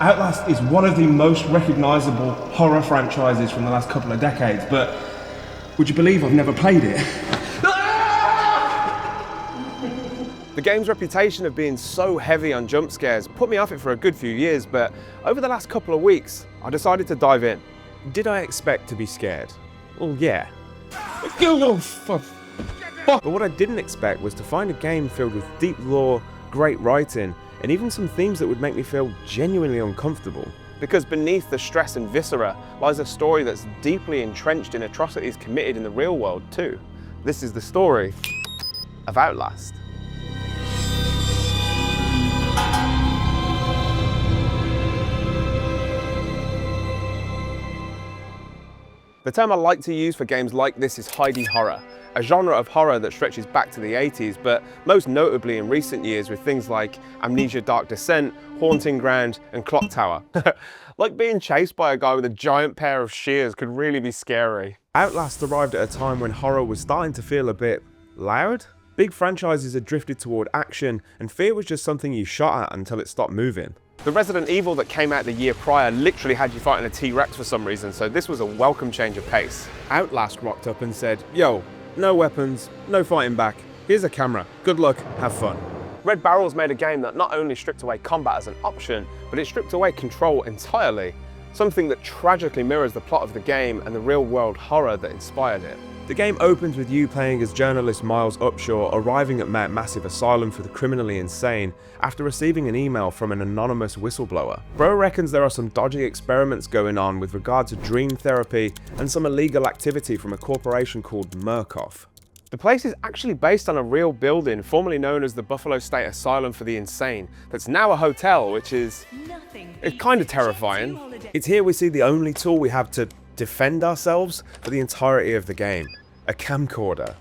Outlast is one of the most recognisable horror franchises from the last couple of decades, but would you believe I've never played it? The game's reputation of being so heavy on jump scares put me off it for a good few years, but over the last couple of weeks, I decided to dive in. Did I expect to be scared? Well, yeah. But what I didn't expect was to find a game filled with deep lore, great writing, and even some themes that would make me feel genuinely uncomfortable. Because beneath the stress and viscera lies a story that's deeply entrenched in atrocities committed in the real world too. This is the story of Outlast. The term I like to use for games like this is Heidi horror, a genre of horror that stretches back to the 80s, but most notably in recent years with things like Amnesia Dark Descent, Haunting Ground, and Clock Tower. Like being chased by a guy with a giant pair of shears could really be scary. Outlast arrived at a time when horror was starting to feel a bit loud. Big franchises had drifted toward action, and fear was just something you shot at until it stopped moving. The Resident Evil that came out the year prior literally had you fighting a T-Rex for some reason, so this was a welcome change of pace. Outlast rocked up and said, yo, no weapons, no fighting back, here's a camera, good luck, have fun. Red Barrel's made a game that not only stripped away combat as an option, but it stripped away control entirely, something that tragically mirrors the plot of the game and the real-world horror that inspired it. The game opens with you playing as journalist Miles Upshaw arriving at Mount Massive Asylum for the criminally insane after receiving an email from an anonymous whistleblower. Bro reckons there are some dodgy experiments going on with regard to dream therapy and some illegal activity from a corporation called Murkoff. The place is actually based on a real building formerly known as the Buffalo State Asylum for the Insane that's now a hotel, which is kind of terrifying. It's here we see the only tool we have to defend ourselves for the entirety of the game. A camcorder.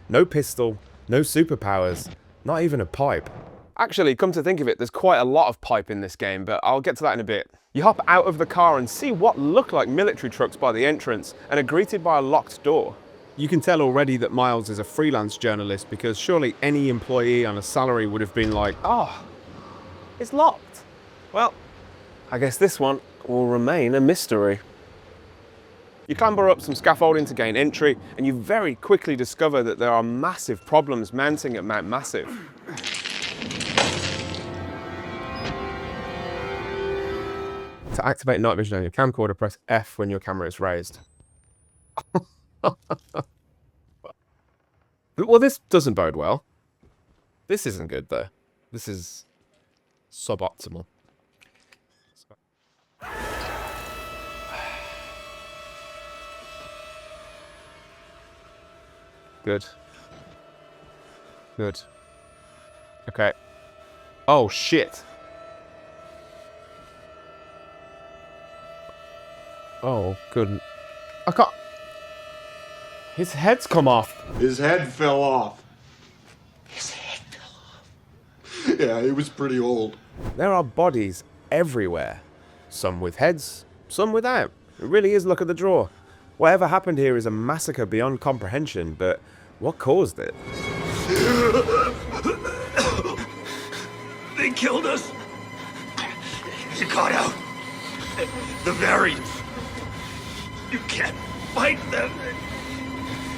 No pistol, no superpowers, not even a pipe. Actually, come to think of it, there's quite a lot of pipe in this game, but I'll get to that in a bit. You hop out of the car and see what look like military trucks by the entrance and are greeted by a locked door. You can tell already that Miles is a freelance journalist because surely any employee on a salary would have been like, oh, it's locked. Well, I guess this one will remain a mystery. You clamber up some scaffolding to gain entry, and you very quickly discover that there are massive problems mounting at Mount Massive. To activate night vision on your camcorder, press F when your camera is raised. Well, this doesn't bode well. This isn't good, though. This is suboptimal. Good. Good. Okay. Oh, shit. Oh, good. I can't... His head's come off. His head fell off. His head fell off. Yeah, he was pretty old. There are bodies everywhere. Some with heads, some without. It really is luck of the draw. Whatever happened here is a massacre beyond comprehension, but what caused it? They killed us. You got out. The variants. You can't fight them.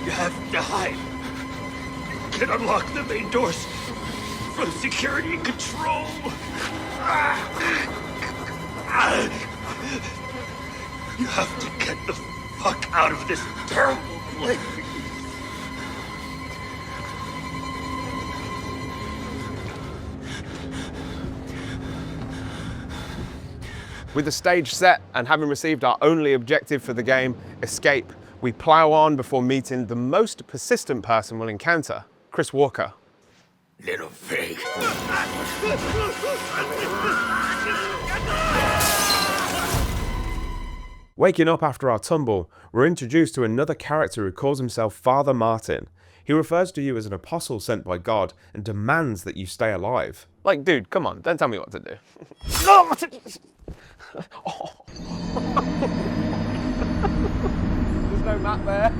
You have to hide. You can unlock the main doors from security control. You have to get the fuck out of this terrible place. With the stage set and having received our only objective for the game, escape, we plow on before meeting the most persistent person we'll encounter, Chris Walker. Little pig. Waking up after our tumble, we're introduced to another character who calls himself Father Martin. He refers to you as an apostle sent by God and demands that you stay alive. Like, dude, come on, don't tell me what to do. Oh. There's no map there.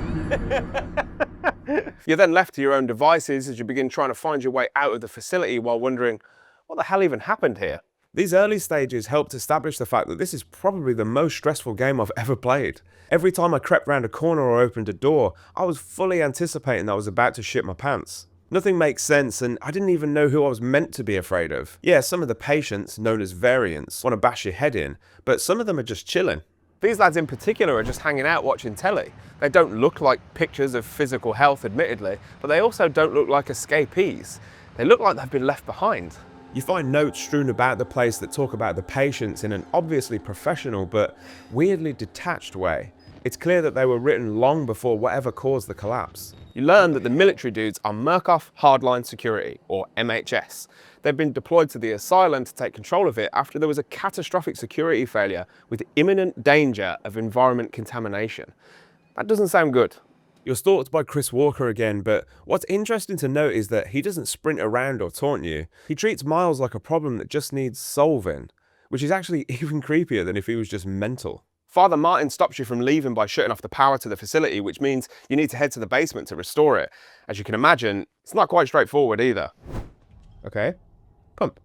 You're then left to your own devices as you begin trying to find your way out of the facility while wondering, what the hell even happened here? These early stages helped establish the fact that this is probably the most stressful game I've ever played. Every time I crept round a corner or opened a door, I was fully anticipating that I was about to shit my pants. Nothing makes sense, and I didn't even know who I was meant to be afraid of. Yeah, some of the patients, known as variants, want to bash your head in, but some of them are just chilling. These lads in particular are just hanging out watching telly. They don't look like pictures of physical health, admittedly, but they also don't look like escapees. They look like they've been left behind. You find notes strewn about the place that talk about the patients in an obviously professional but weirdly detached way. It's clear that they were written long before whatever caused the collapse. You learn that the military dudes are Murkoff Hardline Security, or MHS. They've been deployed to the asylum to take control of it after there was a catastrophic security failure with imminent danger of environment contamination. That doesn't sound good. You're stalked by Chris Walker again, but what's interesting to note is that he doesn't sprint around or taunt you. He treats Miles like a problem that just needs solving, which is actually even creepier than if he was just mental. Father Martin stops you from leaving by shutting off the power to the facility, which means you need to head to the basement to restore it. As you can imagine, it's not quite straightforward either. Okay, pump.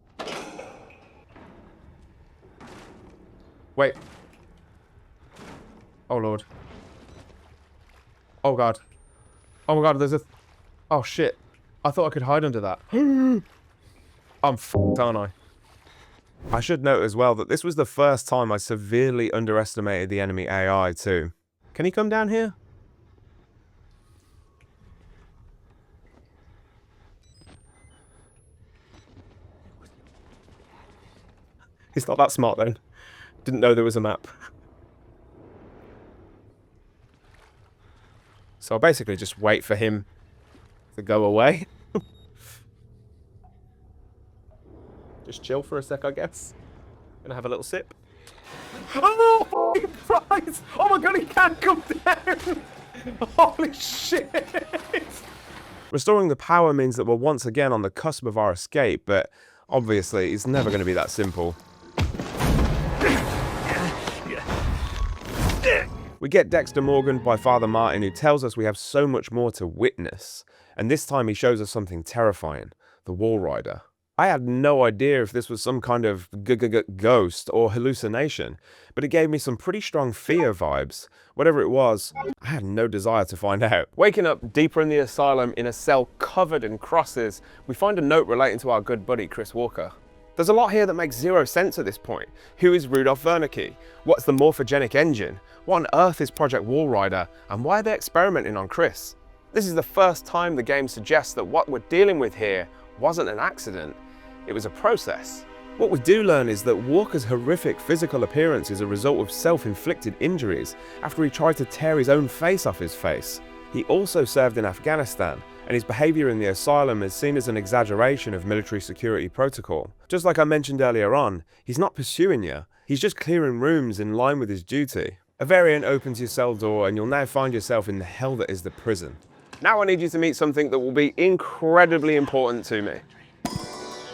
Wait. Oh Lord. Oh God. Oh my God, there's a... Oh shit. I thought I could hide under that. I'm f***ed, aren't I? I should note as well that this was the first time I severely underestimated the enemy AI too. Can he come down here? He's not that smart then. Didn't know there was a map. So I'll basically just wait for him to go away. Just chill for a sec, I guess. Gonna have a little sip. Oh, Christ! Oh my God, he can't come down! Holy shit! Restoring the power means that we're once again on the cusp of our escape, but obviously it's never going to be that simple. We get Dexter Morgan by Father Martin, who tells us we have so much more to witness, and this time he shows us something terrifying, the Wall Rider. I had no idea if this was some kind of ghost or hallucination, but it gave me some pretty strong fear vibes. Whatever it was, I had no desire to find out. Waking up deeper in the asylum in a cell covered in crosses, we find a note relating to our good buddy Chris Walker. There's a lot here that makes zero sense at this point. Who is Rudolph Wernicke? What's the morphogenic engine? What on earth is Project Wall Rider? And why are they experimenting on Chris? This is the first time the game suggests that what we're dealing with here wasn't an accident, it was a process. What we do learn is that Walker's horrific physical appearance is a result of self-inflicted injuries after he tried to tear his own face off his face. He also served in Afghanistan, and his behaviour in the asylum is seen as an exaggeration of military security protocol. Just like I mentioned earlier on, he's not pursuing you, he's just clearing rooms in line with his duty. A variant opens your cell door and you'll now find yourself in the hell that is the prison. Now I need you to meet something that will be incredibly important to me.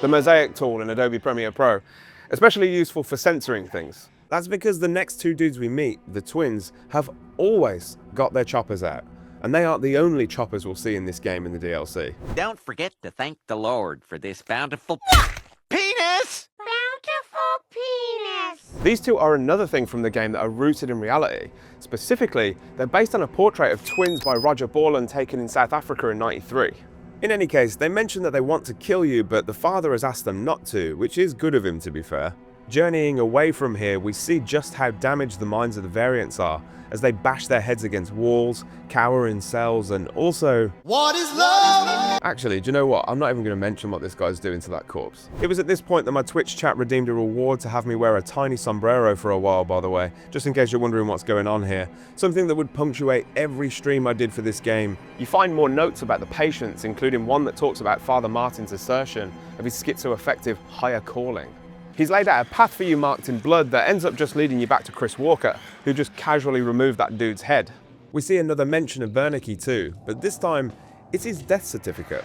The Mosaic tool in Adobe Premiere Pro, especially useful for censoring things. That's because the next two dudes we meet, the twins, have always got their choppers out. And they aren't the only choppers we'll see in this game in the DLC. Don't forget to thank the Lord for this bountiful penis! Bountiful penis! These two are another thing from the game that are rooted in reality. Specifically, they're based on a portrait of twins by Roger Borland taken in South Africa in '93. In any case, they mention that they want to kill you, but the father has asked them not to, which is good of him to be fair. Journeying away from here, we see just how damaged the minds of the variants are, as they bash their heads against walls, cower in cells, and also... What is love? Actually, do you know what? I'm not even going to mention what this guy's doing to that corpse. It was at this point that my Twitch chat redeemed a reward to have me wear a tiny sombrero for a while, by the way, just in case you're wondering what's going on here. Something that would punctuate every stream I did for this game. You find more notes about the patients, including one that talks about Father Martin's assertion of his schizoaffective higher calling. He's laid out a path for you marked in blood that ends up just leading you back to Chris Walker, who just casually removed that dude's head. We see another mention of Wernicke too, but this time, it's his death certificate.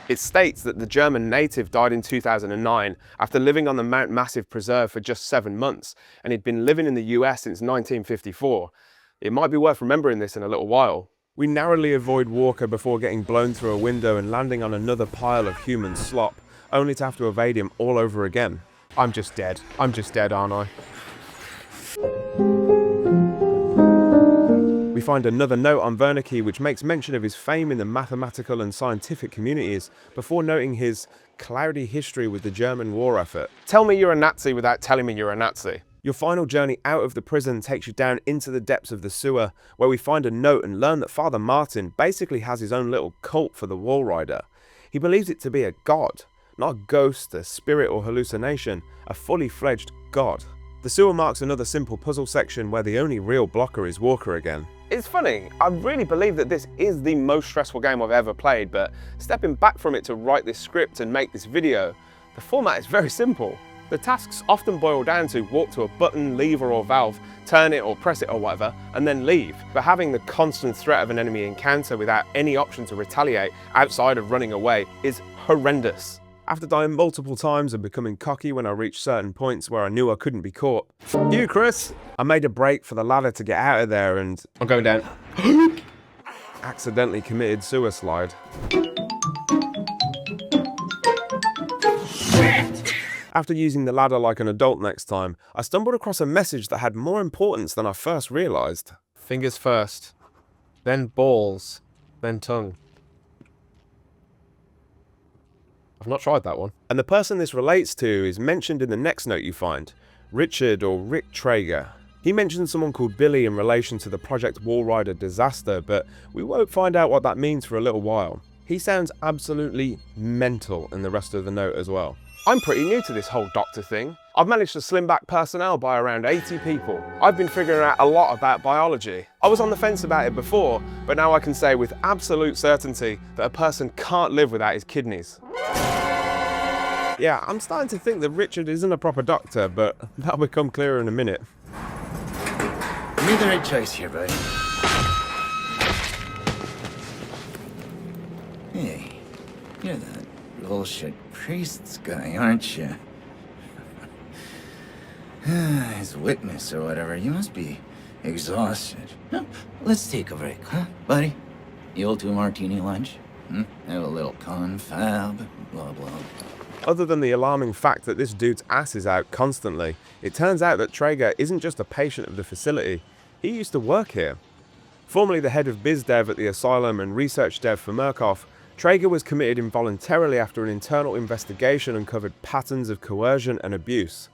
It states that the German native died in 2009 after living on the Mount Massive Preserve for just 7 months, and he'd been living in the US since 1954. It might be worth remembering this in a little while. We narrowly avoid Walker before getting blown through a window and landing on another pile of human slop, only to have to evade him all over again. I'm just dead. I'm just dead, aren't I? We find another note on Wernicke which makes mention of his fame in the mathematical and scientific communities before noting his cloudy history with the German war effort. Tell me you're a Nazi without telling me you're a Nazi. Your final journey out of the prison takes you down into the depths of the sewer, where we find a note and learn that Father Martin basically has his own little cult for the Wall Rider. He believes it to be a god, not a ghost, a spirit or hallucination, a fully fledged god. The sewer marks another simple puzzle section where the only real blocker is Walker again. It's funny, I really believe that this is the most stressful game I've ever played, but stepping back from it to write this script and make this video, the format is very simple. The tasks often boil down to walk to a button, lever or valve, turn it or press it or whatever, and then leave. But having the constant threat of an enemy encounter without any option to retaliate outside of running away is horrendous. After dying multiple times and becoming cocky when I reached certain points where I knew I couldn't be caught. F you, Chris! I made a break for the ladder to get out of there and I'm going down. Accidentally committed suicide. After using the ladder like an adult next time, I stumbled across a message that had more importance than I first realised. Fingers first, then balls, then tongue. I've not tried that one. And the person this relates to is mentioned in the next note you find, Richard or Rick Traeger. He mentions someone called Billy in relation to the Project Wall Rider disaster, but we won't find out what that means for a little while. He sounds absolutely mental in the rest of the note as well. I'm pretty new to this whole doctor thing. I've managed to slim back personnel by around 80 people. I've been figuring out a lot about biology. I was on the fence about it before, but now I can say with absolute certainty that a person can't live without his kidneys. Yeah, I'm starting to think that Richard isn't a proper doctor, but that'll become clearer in a minute. You made the right choice here, buddy. Hey, you're that bullshit priest's guy, aren't you? His witness or whatever. You must be exhausted. Let's take a break, huh, buddy? The old 2-martini lunch? Have a little confab, blah, blah. Other than the alarming fact that this dude's ass is out constantly, it turns out that Traeger isn't just a patient of the facility, he used to work here. Formerly the head of biz dev at the asylum and research dev for Murkoff, Traeger was committed involuntarily after an internal investigation uncovered patterns of coercion and abuse.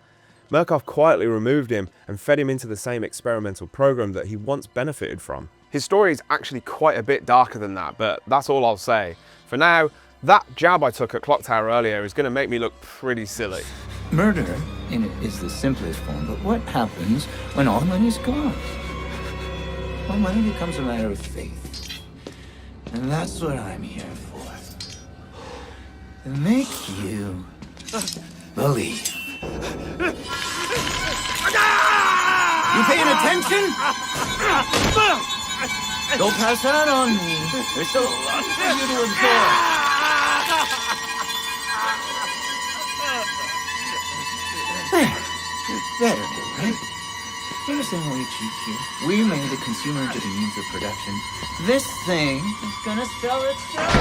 Murkoff quietly removed him and fed him into the same experimental program that he once benefited from. His story is actually quite a bit darker than that, but that's all I'll say. For now, that jab I took at Clock Tower earlier is going to make me look pretty silly. Murder in it is the simplest form, but what happens when all the money's gone? Well, money becomes a matter of faith. And that's what I'm here for. To make you believe. You paying attention? Don't pass out on me. There's still a lot for you to absorb. Better, right? You understand why we cheat here? We made the consumer into the means of production. This thing is gonna sell itself.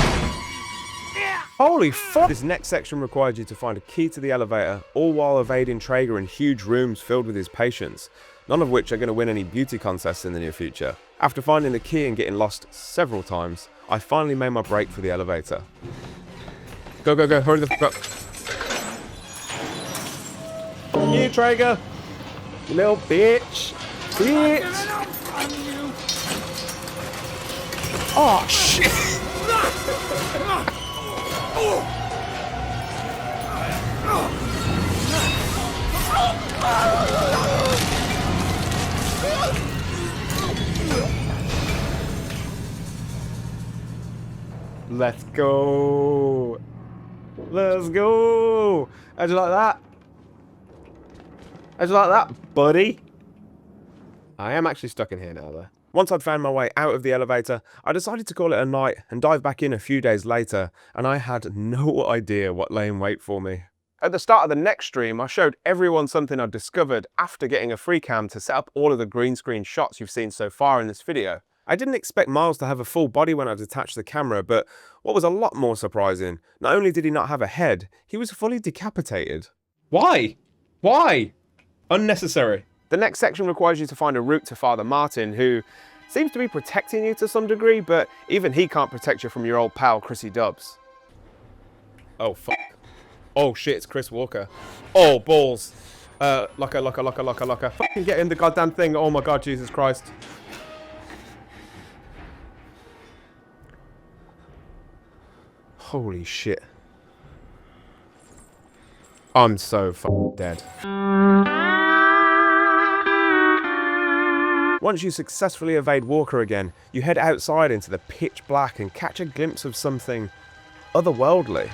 Holy fuck! This next section requires you to find a key to the elevator, all while evading Traeger in huge rooms filled with his patients, none of which are going to win any beauty contests in the near future. After finding the key and getting lost several times, I finally made my break for the elevator. Go, go, go, hurry the fuck up. You, Traeger! You little bitch! Bitch! Oh, shit! Let's go! Let's go! How'd you like that? How'd you like that, buddy? I am actually stuck in here now, though. Once I'd found my way out of the elevator, I decided to call it a night and dive back in a few days later, and I had no idea what lay in wait for me. At the start of the next stream, I showed everyone something I'd discovered after getting a free cam to set up all of the green screen shots you've seen so far in this video. I didn't expect Miles to have a full body when I detached the camera, but what was a lot more surprising, not only did he not have a head, he was fully decapitated. Why? Why? Unnecessary. The next section requires you to find a route to Father Martin, who seems to be protecting you to some degree, but even he can't protect you from your old pal, Chrissy Dubs. Oh, fuck. Oh, shit, it's Chris Walker. Oh, balls. Locker. Fucking get in the goddamn thing. Oh my god, Jesus Christ. Holy shit. I'm so fucking dead. Once you successfully evade Walker again, you head outside into the pitch black and catch a glimpse of something otherworldly.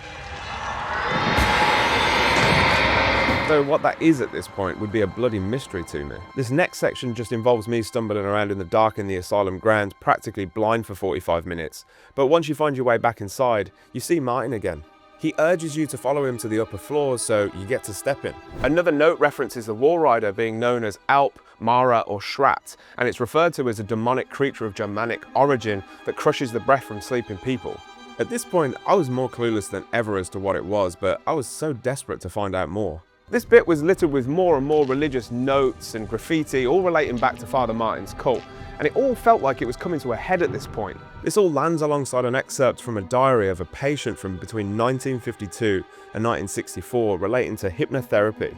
Though what that is at this point would be a bloody mystery to me. This next section just involves me stumbling around in the dark in the asylum grounds, practically blind for 45 minutes. But once you find your way back inside, you see Martin again. He urges you to follow him to the upper floors, so you get to step in. Another note references the Wall Rider being known as Alp, Mara or Shrat, and it's referred to as a demonic creature of Germanic origin that crushes the breath from sleeping people. At this point, I was more clueless than ever as to what it was, but I was so desperate to find out more. This bit was littered with more and more religious notes and graffiti, all relating back to Father Martin's cult, and it all felt like it was coming to a head at this point. This all lands alongside an excerpt from a diary of a patient from between 1952 and 1964 relating to hypnotherapy.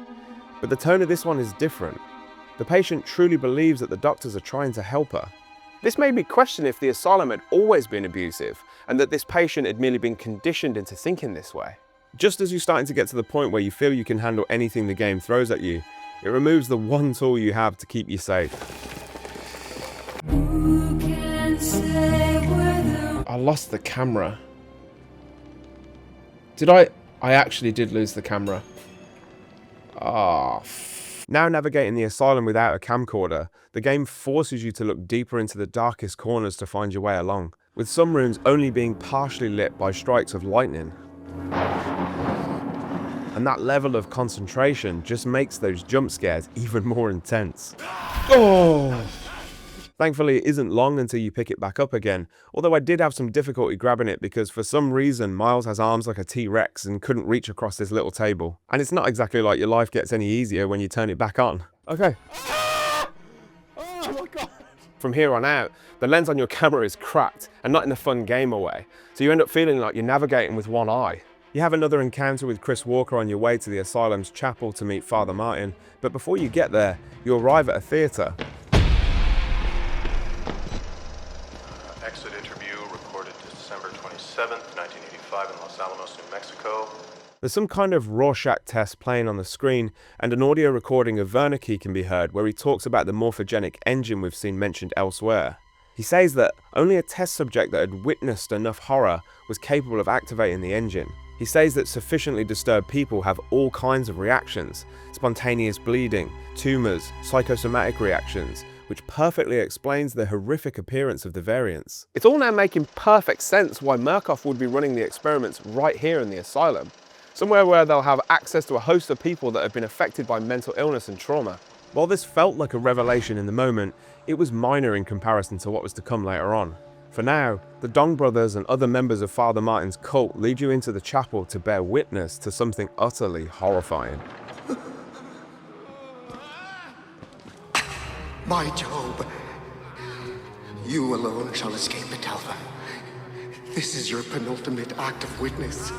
But the tone of this one is different. The patient truly believes that the doctors are trying to help her. This made me question if the asylum had always been abusive, and that this patient had merely been conditioned into thinking this way. Just as you're starting to get to the point where you feel you can handle anything the game throws at you, it removes the one tool you have to keep you safe. I lost the camera. Did I actually did lose the camera. Now navigating the asylum without a camcorder, the game forces you to look deeper into the darkest corners to find your way along, with some rooms only being partially lit by strikes of lightning. And that level of concentration just makes those jump scares even more intense. Oh! Thankfully, it isn't long until you pick it back up again, although I did have some difficulty grabbing it because for some reason Miles has arms like a T-Rex and couldn't reach across this little table. And it's not exactly like your life gets any easier when you turn it back on. Okay. Oh my god! From here on out, the lens on your camera is cracked, and not in a fun gamer way, so you end up feeling like you're navigating with one eye. You have another encounter with Chris Walker on your way to the asylum's chapel to meet Father Martin, but before you get there, you arrive at a theatre. Exit interview recorded December 27th, 1985 in Los Alamos, New Mexico. There's some kind of Rorschach test playing on the screen, and an audio recording of Wernicke can be heard where he talks about the morphogenic engine we've seen mentioned elsewhere. He says that only a test subject that had witnessed enough horror was capable of activating the engine. He says that sufficiently disturbed people have all kinds of reactions, spontaneous bleeding, tumours, psychosomatic reactions, which perfectly explains the horrific appearance of the variants. It's all now making perfect sense why Murkoff would be running the experiments right here in the asylum, somewhere where they'll have access to a host of people that have been affected by mental illness and trauma. While this felt like a revelation in the moment, it was minor in comparison to what was to come later on. For now, the Dong brothers and other members of Father Martin's cult lead you into the chapel to bear witness to something utterly horrifying. My Job, you alone shall escape the Talva. This is your penultimate act of witness.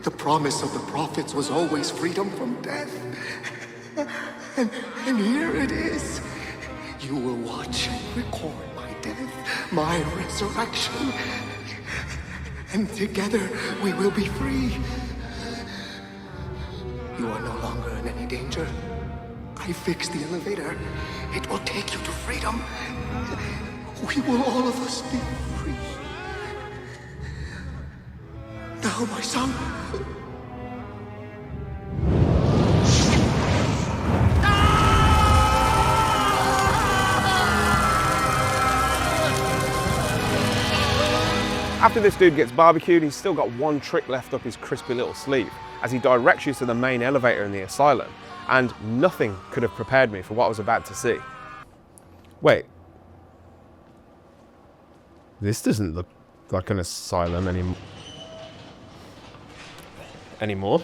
The promise of the prophets was always freedom from death. And here it is. You will watch and record my death, my resurrection. And together we will be free. You are no longer in any danger. I fixed the elevator. It will take you to freedom. We will all of us be free. Now, my son. After this dude gets barbecued, he's still got one trick left up his crispy little sleeve, as he directs you to the main elevator in the asylum, and nothing could have prepared me for what I was about to see. Wait. This doesn't look like an asylum anymore.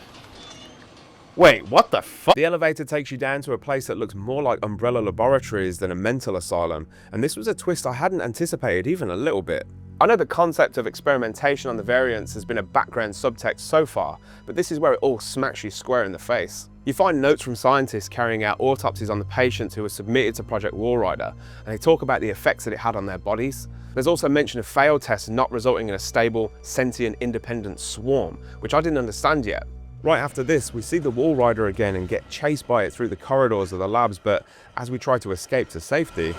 Wait, what the fuck? The elevator takes you down to a place that looks more like Umbrella Laboratories than a mental asylum, and this was a twist I hadn't anticipated even a little bit. I know the concept of experimentation on the variants has been a background subtext so far, but this is where it all smacks you square in the face. You find notes from scientists carrying out autopsies on the patients who were submitted to Project Walrider, and they talk about the effects that it had on their bodies. There's also mention of failed tests not resulting in a stable, sentient, independent swarm, which I didn't understand yet. Right after this, we see the Walrider again and get chased by it through the corridors of the labs, but as we try to escape to safety,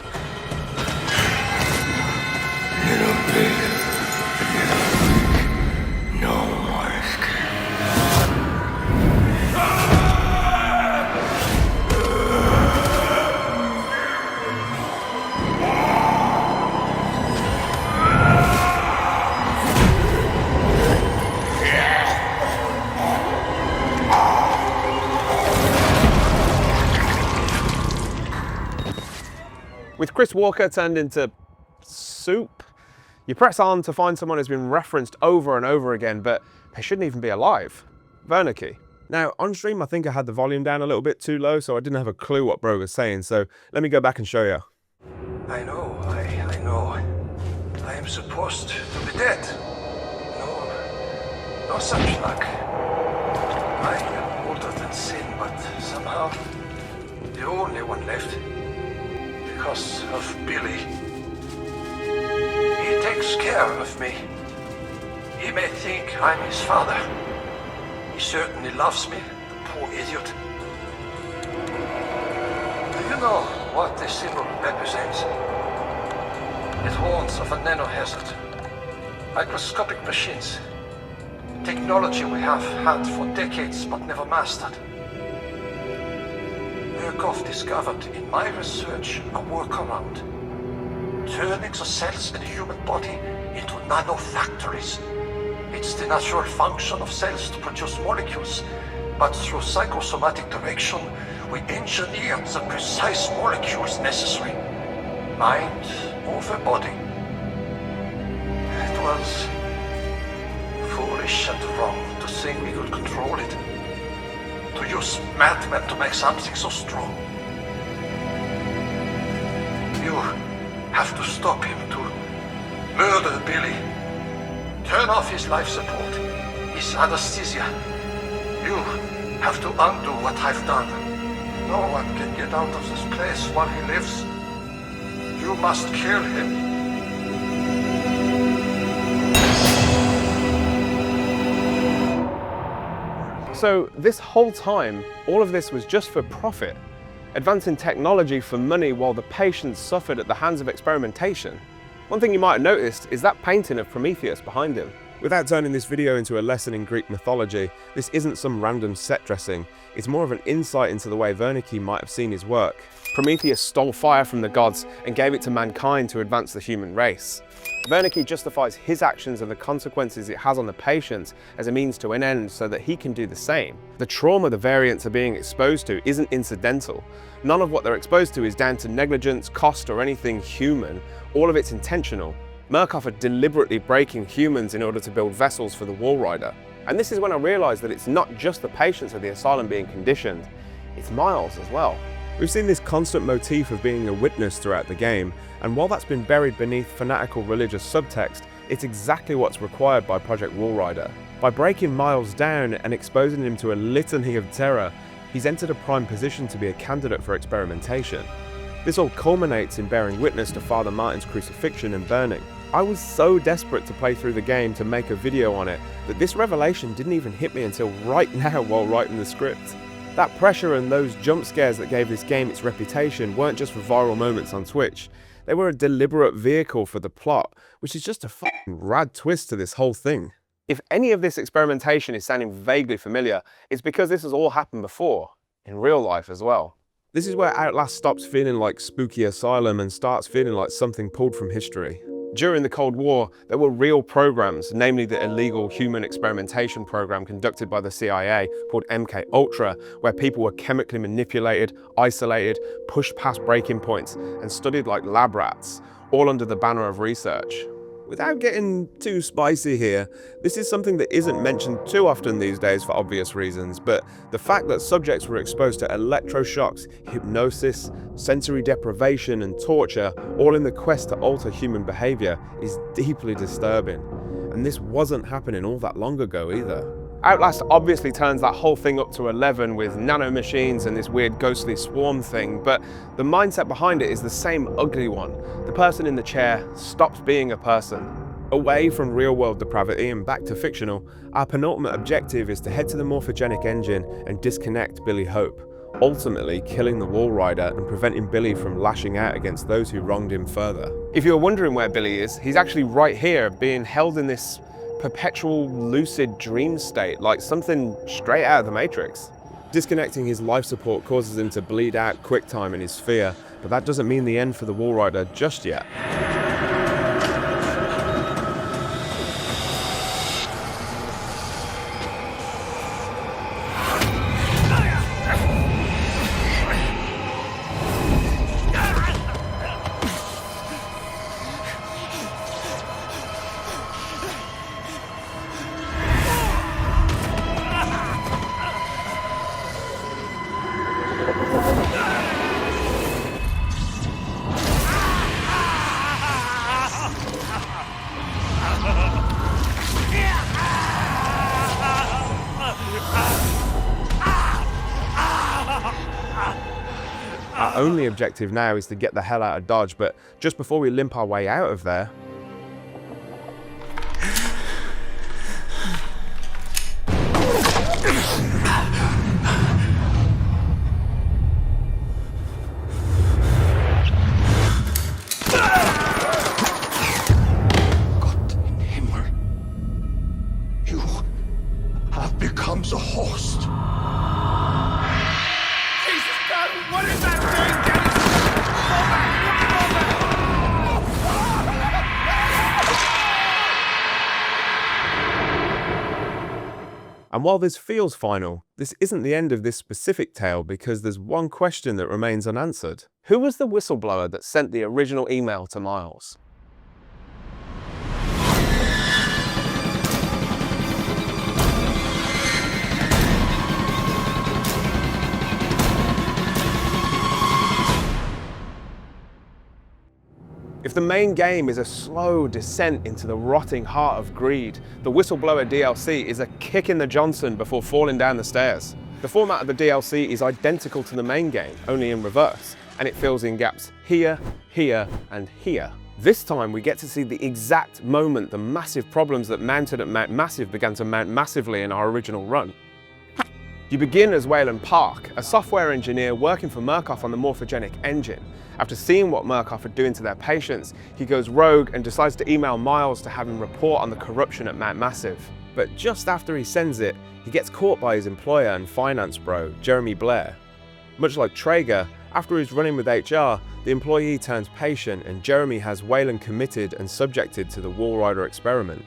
with Chris Walker turned into soup, you press on to find someone who's been referenced over and over again, but they shouldn't even be alive. Wernicke. Now, on stream, I think I had the volume down a little bit too low, so I didn't have a clue what Bro was saying, so let me go back and show you. I know. I am supposed to be dead. No such luck. I am older than sin, but somehow the only one left. Because of Billy. He takes care of me. He may think I'm his father. He certainly loves me, the poor idiot. Do you know what this symbol represents? It warns of a nanohazard. Microscopic machines. Technology we have had for decades but never mastered. Murkoff discovered in my research a workaround. Turning the cells in the human body into nanofactories. It's the natural function of cells to produce molecules, but through psychosomatic direction, we engineered the precise molecules necessary. Mind over body. It was foolish and wrong to think we could control it. To use madmen to make something so strong. You have to stop him, to murder Billy. Turn off his life support, his anesthesia. You have to undo what I've done. No one can get out of this place while he lives. You must kill him. So this whole time, all of this was just for profit, advancing technology for money while the patients suffered at the hands of experimentation. One thing you might have noticed is that painting of Prometheus behind him. Without turning this video into a lesson in Greek mythology, this isn't some random set dressing, it's more of an insight into the way Wernicke might have seen his work. Prometheus stole fire from the gods and gave it to mankind to advance the human race. Wernicke justifies his actions and the consequences it has on the patients as a means to an end so that he can do the same. The trauma the variants are being exposed to isn't incidental. None of what they're exposed to is down to negligence, cost, or anything human. All of it's intentional. Murkoff are deliberately breaking humans in order to build vessels for the Walrider. And this is when I realised that it's not just the patients of the asylum being conditioned, it's Miles as well. We've seen this constant motif of being a witness throughout the game, and while that's been buried beneath fanatical religious subtext, it's exactly what's required by Project Walrider. By breaking Miles down and exposing him to a litany of terror, he's entered a prime position to be a candidate for experimentation. This all culminates in bearing witness to Father Martin's crucifixion and burning. I was so desperate to play through the game to make a video on it that this revelation didn't even hit me until right now while writing the script. That pressure and those jump scares that gave this game its reputation weren't just for viral moments on Twitch. They were a deliberate vehicle for the plot, which is just a fucking rad twist to this whole thing. If any of this experimentation is sounding vaguely familiar, it's because this has all happened before, in real life as well. This is where Outlast stops feeling like spooky asylum and starts feeling like something pulled from history. During the Cold War, there were real programs, namely the illegal human experimentation program conducted by the CIA called MK Ultra, where people were chemically manipulated, isolated, pushed past breaking points, and studied like lab rats, all under the banner of research. Without getting too spicy here, this is something that isn't mentioned too often these days for obvious reasons, but the fact that subjects were exposed to electroshocks, hypnosis, sensory deprivation and torture, all in the quest to alter human behavior, is deeply disturbing. And this wasn't happening all that long ago either. Outlast obviously turns that whole thing up to 11 with nanomachines and this weird ghostly swarm thing, but the mindset behind it is the same ugly one. The person in the chair stops being a person. Away from real-world depravity and back to fictional, our penultimate objective is to head to the morphogenic engine and disconnect Billy Hope, ultimately killing the Wall Rider and preventing Billy from lashing out against those who wronged him further. If you're wondering where Billy is, he's actually right here, being held in this perpetual lucid dream state, like something straight out of the Matrix. Disconnecting his life support causes him to bleed out quick time in his fear, but that doesn't mean the end for the Wall Rider just yet. Our only objective now is to get the hell out of Dodge, but just before we limp our way out of there, Gott im Himmel. You have become the host. Jesus God, what is that thing? and while this feels final, this isn't the end of this specific tale because there's one question that remains unanswered. Who was the whistleblower that sent the original email to Miles? If the main game is a slow descent into the rotting heart of greed, the Whistleblower DLC is a kick in the Johnson before falling down the stairs. The format of the DLC is identical to the main game, only in reverse, and it fills in gaps here, here, and here. This time we get to see the exact moment the massive problems that mounted at Mount Massive began to mount massively in our original run. You begin as Wayland Park, a software engineer working for Murkoff on the morphogenic engine. After seeing what Murkoff are doing to their patients, he goes rogue and decides to email Miles to have him report on the corruption at Mount Massive. But just after he sends it, he gets caught by his employer and finance bro, Jeremy Blair. Much like Traeger, after he's running with HR, the employee turns patient and Jeremy has Wayland committed and subjected to the Wall Rider experiment.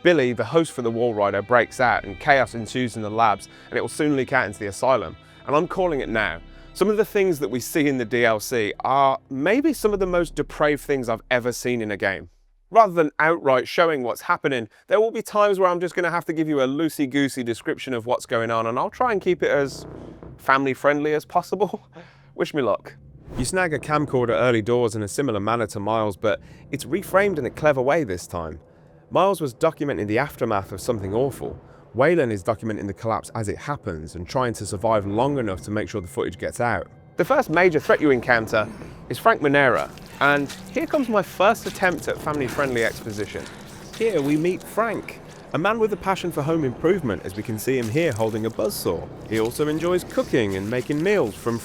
Billy, the host for the Wall Rider, breaks out and chaos ensues in the labs, and it will soon leak out into the asylum. And I'm calling it now. Some of the things that we see in the DLC are maybe some of the most depraved things I've ever seen in a game. Rather than outright showing what's happening, there will be times where I'm just going to have to give you a loosey-goosey description of what's going on, and I'll try and keep it as family-friendly as possible. Wish me luck. You snag a camcorder early doors in a similar manner to Miles, but it's reframed in a clever way this time. Miles was documenting the aftermath of something awful. Wayland is documenting the collapse as it happens and trying to survive long enough to make sure the footage gets out. The first major threat you encounter is Frank Monera, and here comes my first attempt at family-friendly exposition. Here we meet Frank, a man with a passion for home improvement, as we can see him here holding a buzzsaw. He also enjoys cooking and making meals with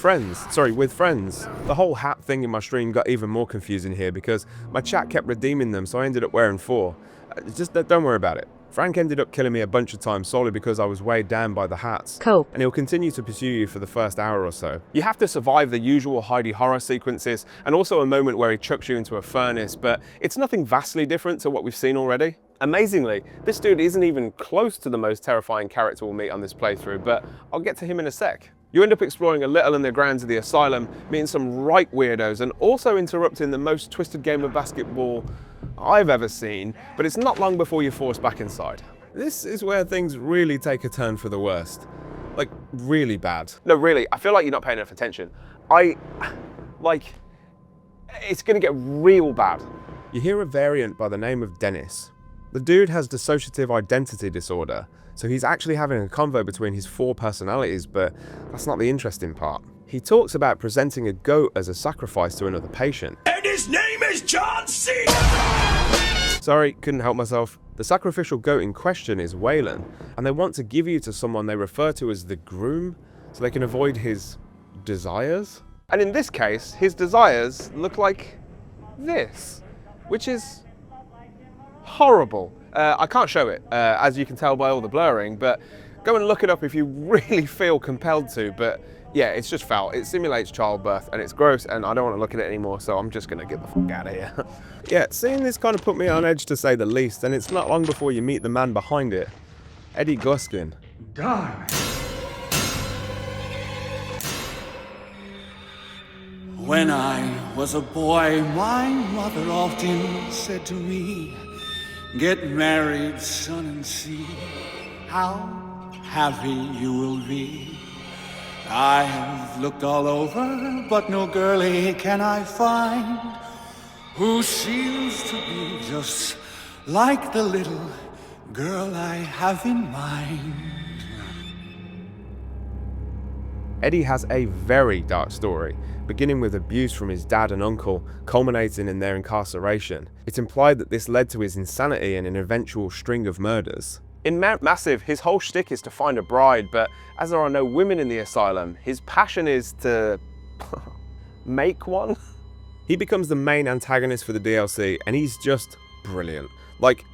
friends. The whole hat thing in my stream got even more confusing here because my chat kept redeeming them, so I ended up wearing 4. Just don't worry about it. Frank ended up killing me a bunch of times solely because I was weighed down by the hats. Cope. And he'll continue to pursue you for the first hour or so. You have to survive the usual Heidi horror sequences and also a moment where he chucks you into a furnace, but it's nothing vastly different to what we've seen already. Amazingly, this dude isn't even close to the most terrifying character we'll meet on this playthrough, but I'll get to him in a sec. You end up exploring a little in the grounds of the asylum, meeting some right weirdos, and also interrupting the most twisted game of basketball I've ever seen, but it's not long before you're forced back inside. This is where things really take a turn for the worst. Like, really bad. No, really, I feel like you're not paying enough attention. It's gonna get real bad. You hear a variant by the name of Dennis. The dude has dissociative identity disorder, so he's actually having a convo between his 4 personalities, but that's not the interesting part. He talks about presenting a goat as a sacrifice to another patient. And his name is John C. Sorry, couldn't help myself. The sacrificial goat in question is Waylon, and they want to give you to someone they refer to as the groom, so they can avoid his desires. And in this case, his desires look like this, which is horrible. I can't show it, as you can tell by all the blurring, but go and look it up if you really feel compelled to. But yeah, it's just foul. It simulates childbirth and it's gross, and I don't want to look at it anymore, so I'm just gonna get the fuck out of here. Yeah, seeing this kind of put me on edge, to say the least, and it's not long before you meet the man behind it, Eddie Guskin. Darling. When I was a boy, my mother often said to me, "Get married, son, and see how happy you will be." I have looked all over, but no girlie can I find who seems to be just like the little girl I have in mind. Eddie has a very dark story, beginning with abuse from his dad and uncle, culminating in their incarceration. It's implied that this led to his insanity and an eventual string of murders. In Mount Massive, his whole shtick is to find a bride, but as there are no women in the asylum, his passion is to make one. He becomes the main antagonist for the DLC, and he's just brilliant. Like,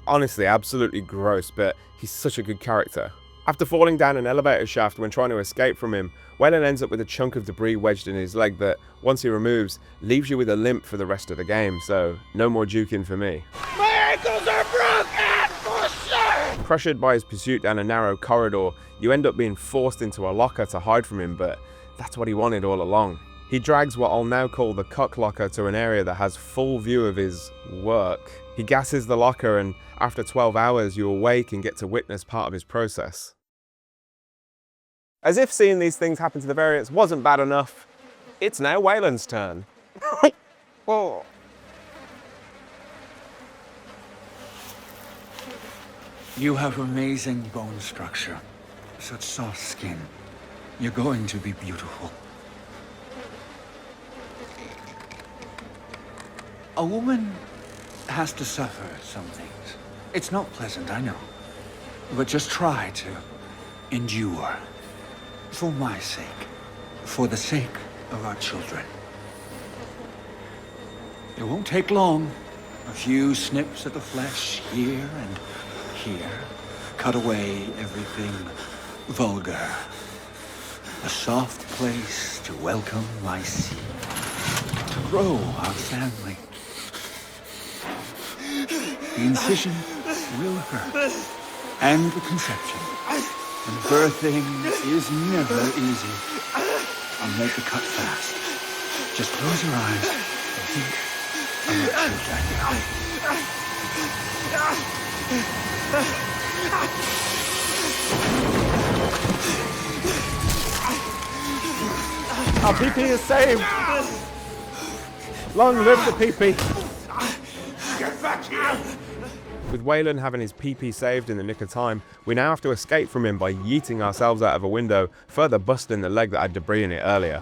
honestly, absolutely gross, but he's such a good character. After falling down an elevator shaft when trying to escape from him, Waylon ends up with a chunk of debris wedged in his leg that, once he removes, leaves you with a limp for the rest of the game, so no more juking for me. My ankles are broken, for sure! Pressured by his pursuit down a narrow corridor, you end up being forced into a locker to hide from him, but that's what he wanted all along. He drags what I'll now call the cuck locker to an area that has full view of his work. He gasses the locker, and after 12 hours you awake and get to witness part of his process. As if seeing these things happen to the variants wasn't bad enough, it's now Waylon's turn. Oh. You have amazing bone structure, such soft skin. You're going to be beautiful. A woman has to suffer some things. It's not pleasant, I know. But just try to endure. For my sake. For the sake of our children. It won't take long. A few snips at the flesh here and here. Cut away everything vulgar. A soft place to welcome my seed. To grow our family. The incision will hurt. And the conception. And birthing is never easy. I'll make the cut fast. Just close your eyes and think of your children. Our PP is saved! Long live the PP! Get back here! With Waylon having his PP saved in the nick of time, we now have to escape from him by yeeting ourselves out of a window, further busting the leg that had debris in it earlier.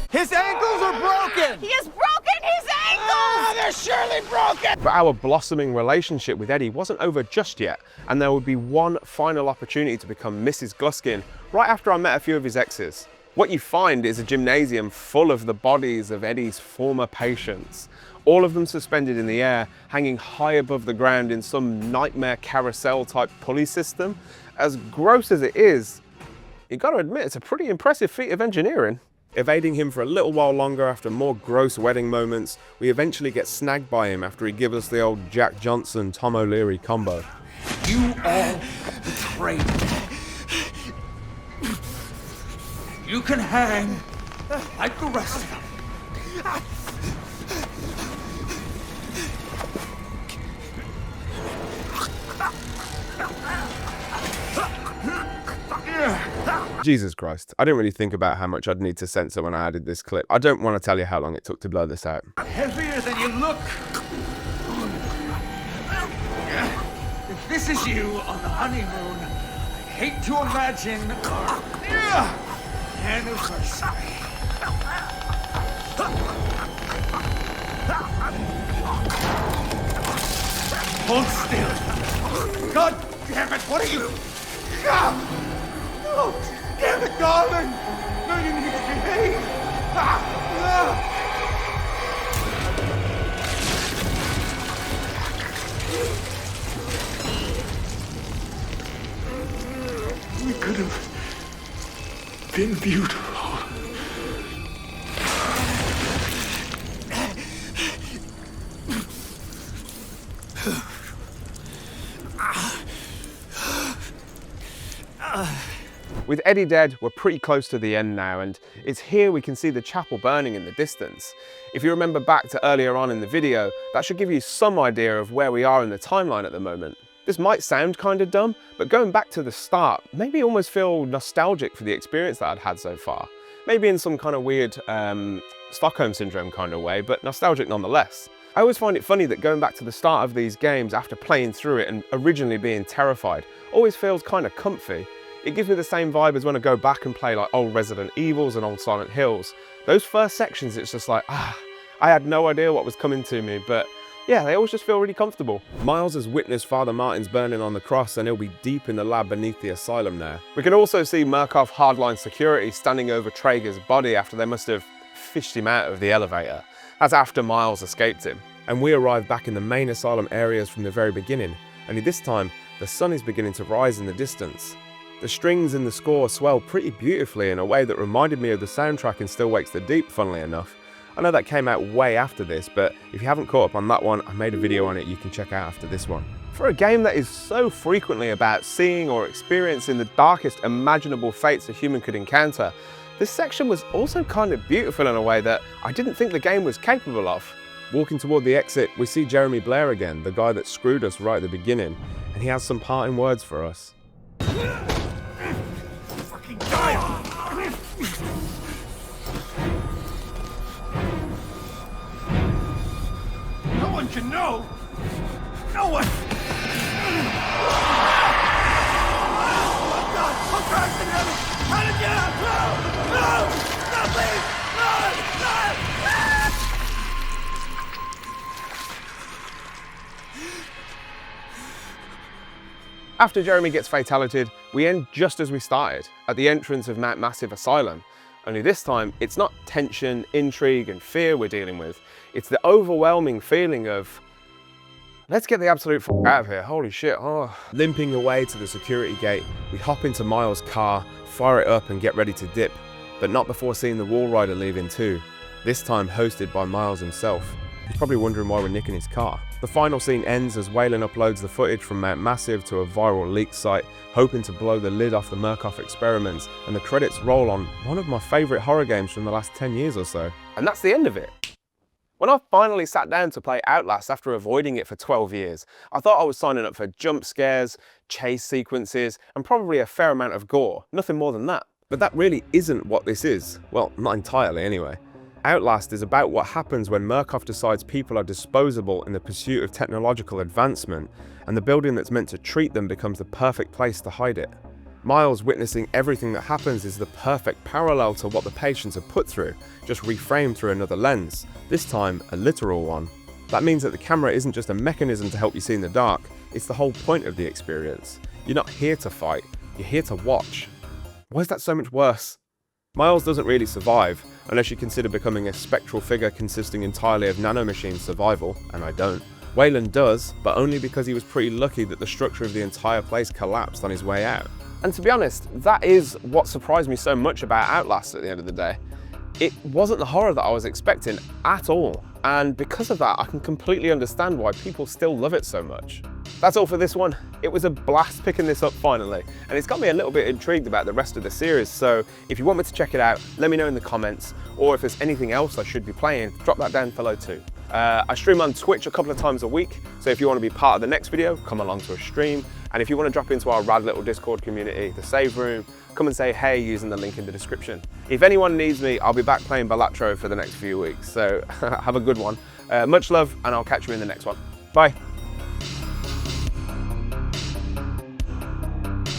His ankles are broken! He has broken his ankles! They're surely broken! But our blossoming relationship with Eddie wasn't over just yet, and there would be one final opportunity to become Mrs. Guskin right after I met a few of his exes. What you find is a gymnasium full of the bodies of Eddie's former patients, all of them suspended in the air, hanging high above the ground in some nightmare carousel type pulley system. As gross as it is, you gotta admit it's a pretty impressive feat of engineering. Evading him for a little while longer after more gross wedding moments, we eventually get snagged by him after he gives us the old Jack Johnson, Tom O'Leary combo. You all betrayed me. You can hang like the rest of them. Jesus Christ, I didn't really think about how much I'd need to censor when I added this clip. I don't want to tell you how long it took to blur this out. Heavier than you look. If this is you on the honeymoon, I hate to imagine our anniversary. Hold still. God damn it, what are you? Oh, damn it, darling! No, you need to behave! We could have been beautiful. With Eddie dead, we're pretty close to the end now, and it's here we can see the chapel burning in the distance. If you remember back to earlier on in the video, that should give you some idea of where we are in the timeline at the moment. This might sound kind of dumb, but going back to the start made me almost feel nostalgic for the experience that I'd had so far. Maybe in some kind of weird Stockholm Syndrome kind of way, but nostalgic nonetheless. I always find it funny that going back to the start of these games after playing through it and originally being terrified always feels kind of comfy. It gives me the same vibe as when I go back and play like old Resident Evils and old Silent Hills. Those first sections, it's just like, I had no idea what was coming to me, but yeah, they always just feel really comfortable. Miles has witnessed Father Martin's burning on the cross, and he'll be deep in the lab beneath the asylum now. We can also see Murkoff hardline security standing over Traeger's body after they must have fished him out of the elevator. That's after Miles escaped him. And we arrive back in the main asylum areas from the very beginning, only this time the sun is beginning to rise in the distance. The strings in the score swell pretty beautifully in a way that reminded me of the soundtrack in Still Wakes the Deep, funnily enough. I know that came out way after this, but if you haven't caught up on that one, I made a video on it you can check out after this one. For a game that is so frequently about seeing or experiencing the darkest imaginable fates a human could encounter, this section was also kind of beautiful in a way that I didn't think the game was capable of. Walking toward the exit, we see Jeremy Blair again, the guy that screwed us right at the beginning, and he has some parting words for us. Fucking die! No one can know! No one! Oh God! I'm trapped in heaven! How to get out! No! No! No, please! No! No! After Jeremy gets fatalityed, we end just as we started, at the entrance of Mount Massive Asylum. Only this time, it's not tension, intrigue and fear we're dealing with. It's the overwhelming feeling of, let's get the absolute f*** out of here, holy shit, oh. Limping away to the security gate, we hop into Miles' car, fire it up and get ready to dip, but not before seeing the Wall Rider leaving too, this time hosted by Miles himself. He's probably wondering why we're nicking his car. The final scene ends as Wayland uploads the footage from Mount Massive to a viral leak site, hoping to blow the lid off the Murkoff experiments, and the credits roll on one of my favourite horror games from the last 10 years or so. And that's the end of it. When I finally sat down to play Outlast after avoiding it for 12 years, I thought I was signing up for jump scares, chase sequences, and probably a fair amount of gore, nothing more than that. But that really isn't what this is. Well, not entirely anyway. Outlast is about what happens when Murkoff decides people are disposable in the pursuit of technological advancement, and the building that's meant to treat them becomes the perfect place to hide it. Miles witnessing everything that happens is the perfect parallel to what the patients are put through, just reframed through another lens, this time a literal one. That means that the camera isn't just a mechanism to help you see in the dark, it's the whole point of the experience. You're not here to fight, you're here to watch. Why is that so much worse? Miles doesn't really survive, unless you consider becoming a spectral figure consisting entirely of nanomachine survival, and I don't. Wayland does, but only because he was pretty lucky that the structure of the entire place collapsed on his way out. And to be honest, that is what surprised me so much about Outlast at the end of the day. It wasn't the horror that I was expecting at all, and because of that I can completely understand why people still love it so much. That's all for this one. It was a blast picking this up finally, and it's got me a little bit intrigued about the rest of the series, so if you want me to check it out, let me know in the comments, or if there's anything else I should be playing, drop that down below too. I stream on Twitch a couple of times a week, so if you want to be part of the next video, come along to a stream, and if you want to drop into our rad little Discord community, the Save Room, come and say hey using the link in the description. If anyone needs me, I'll be back playing Balatro for the next few weeks, so have a good one. Much love, and I'll catch you in the next one. Bye.